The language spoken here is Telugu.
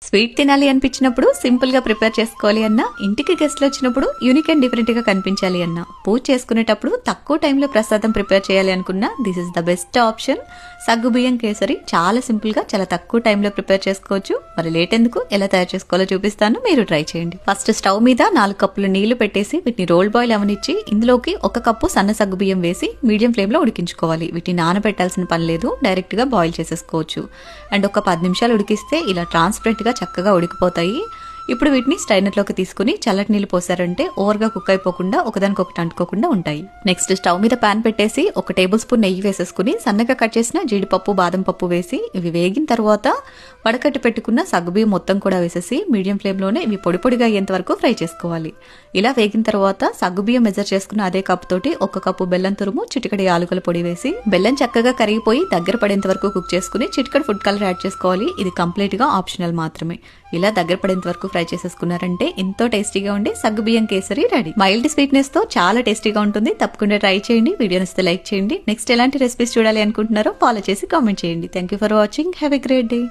స్వీట్ తినాలి అనిపించినప్పుడు సింపుల్ గా ప్రిపేర్ చేసుకోవాలి అన్నా, ఇంటికి గెస్ట్లు వచ్చినప్పుడు యూనిక్ అండ్ డిఫరెంట్ గా కనిపించాలి అన్నా, పూజ చేసుకునేటప్పుడు తక్కువ టైంలో ప్రసాదం ప్రిపేర్ చేయాలి అనుకున్నా this is the best option. సగ్గుబియ్యం కేసరి చాలా సింపుల్ గా చాలా తక్కువ టైంలో ప్రిపేర్ చేసుకోవచ్చు. మరి లేట్ ఎందుకు, ఎలా తయారు చేసుకోవాలో చూపిస్తాను, మీరు ట్రై చేయండి. ఫస్ట్ స్టవ్ మీద 4 కప్పులు నీళ్లు పెట్టేసి వీటిని రోల్ బాయిల్ అవనిచ్చి ఇందులోకి 1 కప్పు సన్న సగ్గుబియ్యం వేసి మీడియం ఫ్లేమ్ లో ఉడికించుకోవాలి. వీటిని నానబెట్టాల్సిన పని లేదు, డైరెక్ట్ గా బాయిల్ చేసేసుకోవచ్చు. అండ్ ఒక 10 నిమిషాలు ఉడికిస్తే ఇలా ట్రాన్స్పరెంట్ గా చక్కగా ఉడికిపోతాయి. ఇప్పుడు వీటిని స్ట్రైనర్లోకి తీసుకుని చల్లటి నీళ్లు పోసారంటే ఓవర్గా కుక్ అయిపోకుండా ఒకదానికొకటి అంటుకోకుండా ఉంటాయి. నెక్స్ట్ స్టవ్ మీద పాన్ పెట్టేసి 1 టేబుల్ స్పూన్ నెయ్యి వేసేసుకుని సన్నగా కట్ చేసిన జీడిపప్పు బాదం పప్పు వేసి ఇవి వేగిన తర్వాత వడకట్టి పెట్టుకున్న సగ్గుబియ్యం మొత్తం కూడా వేసేసి మీడియం ఫ్లేమ్ లోనే ఇవి పొడి పొడిగా అయ్యేంత వరకు ఫ్రై చేసుకోవాలి. ఇలా వేగిన తర్వాత సగ్గుబియ్యం మెజర్ చేసుకున్న అదే కప్ తోటి 1 కప్పు బెల్లం తురుము, చిటికడి యాలకుల పొడి వేసి బెల్లం చక్కగా కరిగిపోయి దగ్గర పడేంత వరకు కుక్ చేసుకుని చిటికడి ఫుడ్ కలర్ యాడ్ చేసుకోవాలి. ఇది కంప్లీట్ గా ఆప్షనల్ మాత్రమే. ఇలా దగ్గర పడేంత వరకు ఫ్రై చేసేసుకున్నారంటే ఎంతో టేస్టీగా ఉండే సగ్గుబియ్యం కేసరి రెడీ. మైల్డ్ స్వీట్నెస్ తో చాలా టేస్టీగా ఉంటుంది. తప్పకుండా ట్రై చేయండి. వీడియో నచ్చితే లైక్ చేయండి. నెక్స్ట్ ఎలాంటి రెసిపీస్ చూడాలి అనుకుంటున్నారో ఫాలో చేసి కామెంట్ చేయండి. Thank you for watching. Have a great day.